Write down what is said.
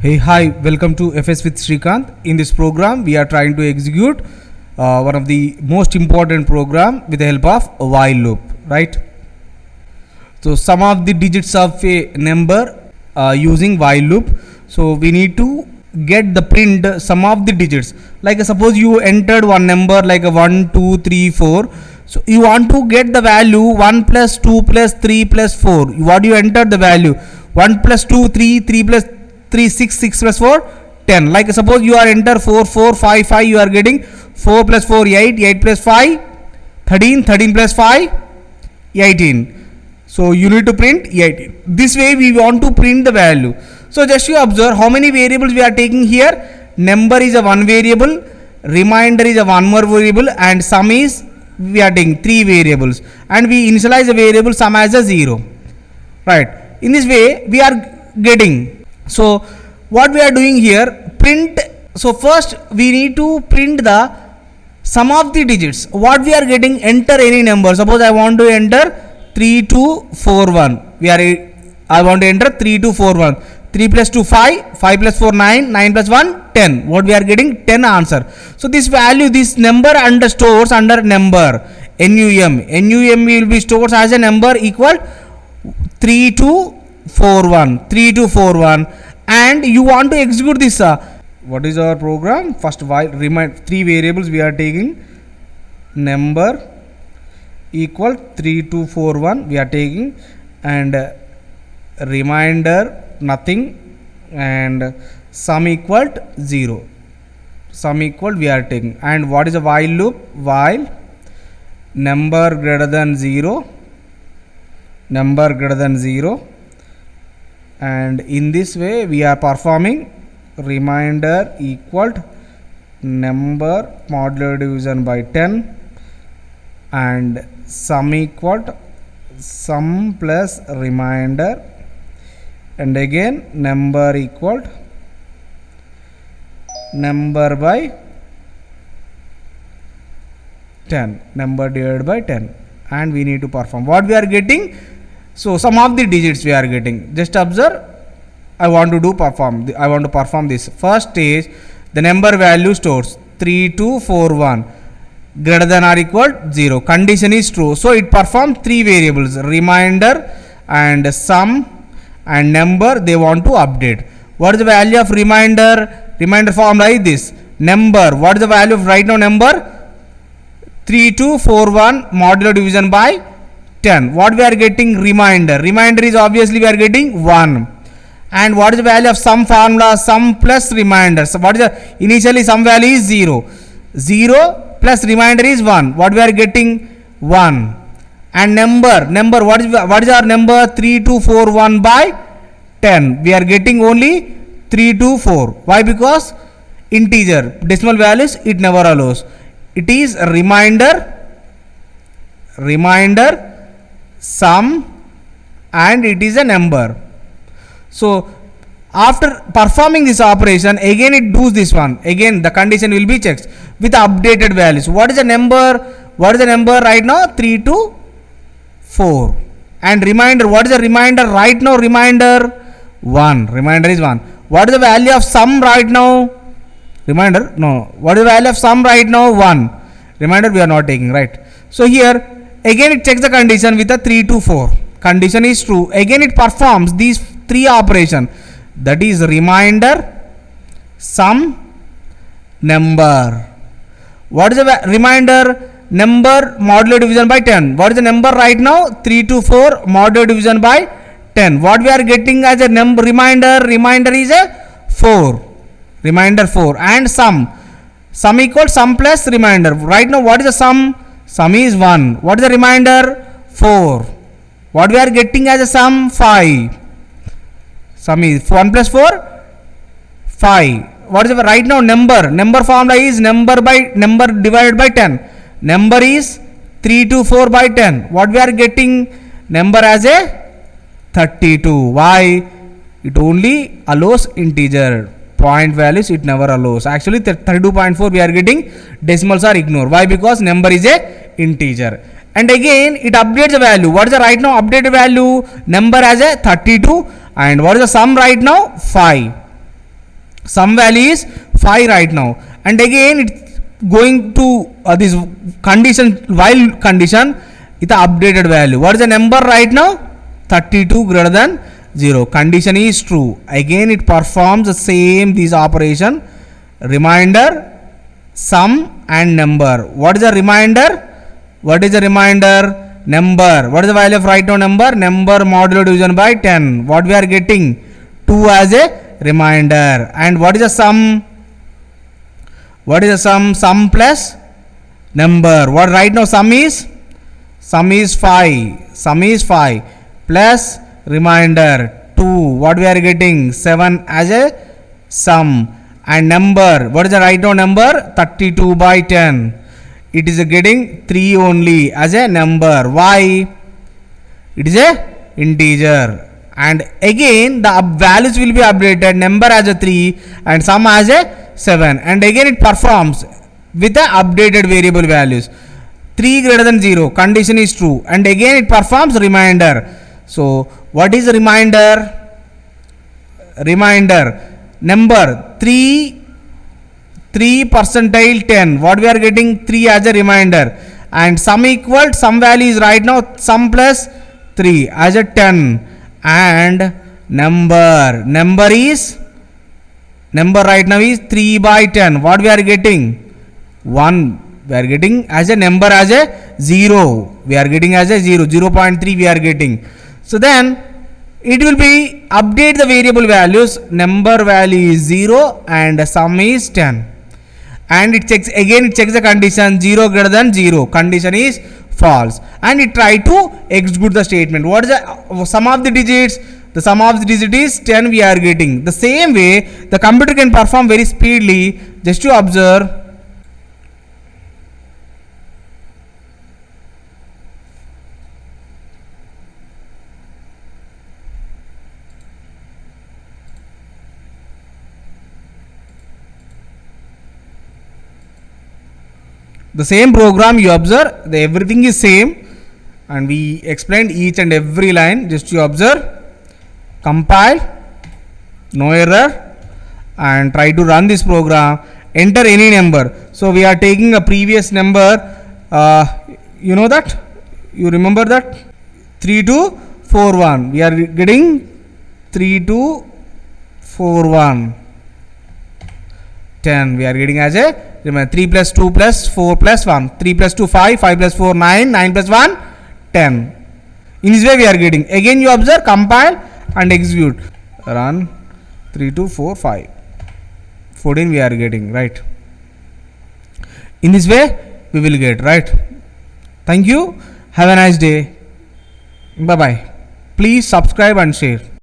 Hey, hi, welcome to FS with Srikanth. In this program, we are trying to execute one of the most important program with the help of a while loop, right? So, sum of the digits of a number using while loop. So, we need to get the print sum of the digits. Like suppose you entered one number like a 1, 2, 3, 4. So, you want to get the value 1 plus 2 plus 3 plus 4. What you entered the value 1 plus 2, 3, 3 plus 3, 6, 6 plus 4, 10. Like suppose you are enter 4, 4, 5, 5, you are getting 4 plus 4, 8, 8 plus 5, 13, 13 plus 5, 18. So you need to print 18. This way we want to print the value. So just you observe how many variables we are taking here. Number is a one variable, remainder is a one more variable, and sum is we are taking three variables. And we initialize the variable sum as a 0. Right. In this way we are getting. So what we are doing here, print. So first we need to print the sum of the digits. What we are getting, enter any number. Suppose I want to enter 3241. I want to enter 3241. 3 plus 2 5, 5 plus 4 9, 9 plus 1 10. What we are getting, 10 answer. So this value, this number under stores under number NUM. NUM will be stored as a number equal 3241, and you want to execute this. What is our program? First, while remind three variables we are taking. Number equal 3241 we are taking, and remainder nothing, and sum equal 0. Sum equal we are taking. And what is a while loop? While number greater than 0, number greater than 0, and in this way we are performing remainder equal number modulo division by 10, and sum equal sum plus remainder, and again number equal number by 10, number divided by 10, and we need to perform what we are getting. So sum of the digits we are getting. Just observe. I want to perform this. First is the number value stores 3241 greater than or equal 0. Condition is true. So it performs three variables, remainder and sum and number. They want to update. What is the value of remainder? Remainder formula is this. Number. What is the value of right now number? 3241 modulo division by 10. What we are getting? Remainder. Remainder is obviously we are getting 1. And what is the value of sum formula? Sum plus remainder. So what is the initially sum value is 0. 0 plus remainder is 1. What we are getting? 1. And number. What is our number? 3241 by 10. We are getting only 324. Why? Because integer. Decimal values it never allows. It is remainder, sum, and it is a number. So after performing this operation, again it does this one. Again the condition will be checked with updated values. What is the number? What is the number right now? 324. And remainder. What is the remainder right now? Remainder 1. Remainder is 1. What is the value of sum right now? Remainder? No. What is the value of sum right now? 1. Remainder we are not taking, right? So here again it checks the condition with a 324. Condition is true. Again it performs these three operations. That is remainder, sum, number. What is the remainder? Number modulo division by 10. What is the number right now? 324 modulo division by 10. What we are getting as a number remainder? Remainder is a 4. Remainder 4. And sum. Sum equals sum plus remainder. Right now what is the sum? Sum is 1. What is the remainder? 4. What we are getting as a sum? 5. Sum is 1 plus 4? 5. What is the right now number? Number formula is number divided by 10. Number is 324 by 10. What we are getting? Number as a 32. Why? It only allows integer. Point values it never allows. Actually 32.4 we are getting, decimals are ignored. Why? Because number is a integer. And again it updates the value. What is the right now updated value? Number as a 32, and what is the sum right now? 5. Sum value is 5 right now, and again it's going to this condition, while condition, it's the updated value. What is the number right now? 32 greater than 0. Condition is true. Again it performs the same this operation, reminder, sum and number. What is the reminder? What is the reminder? Number. What is the value of right now number? Number modulo division by 10. What we are getting? 2 as a reminder. And what is the sum? What is the sum? Sum plus number. What right now sum is? Sum is 5. Sum is 5 plus reminder 2. What we are getting? 7 as a sum. And number. What is the right now number? 32 by 10. It is getting 3 only as a number. Why? It is a integer. And again the values will be updated, number as a 3 and sum as a 7, and again it performs with the updated variable values. 3 greater than 0, condition is true, and again it performs reminder. So what is reminder? Reminder number 3 percentile 10. What we are getting? 3 as a reminder, and sum equal, sum value is right now sum plus 3 as a 10, and number is, number right now is 3 by 10. What we are getting? 1. We are getting as a number as a 0. We are getting as a 0. 0.3 we are getting. So then it will be update the variable values. Number value is 0 and sum is 10. And it checks again, it checks the condition 0 greater than 0. Condition is false. And it try to execute the statement. What is the sum of the digits? The sum of the digit is 10 we are getting. The same way the computer can perform very speedily. Just to observe. The same program you observe, everything is same, and we explained each and every line. Just you observe, compile, no error, and try to run this program. Enter any number. So we are taking a previous number, you know that, you remember that, 3241. We are getting 3241. 10 we are getting as a, remember, 3 plus 2 plus 4 plus 1, 3 plus 2 5, 5 plus 4 9, 9 plus 1 10. In this way we are getting. Again you observe, compile and execute. Run 3 2 4 5 14 we are getting, right? In this way we will get, right? Thank you. Have a nice day. Bye bye. Please subscribe and share.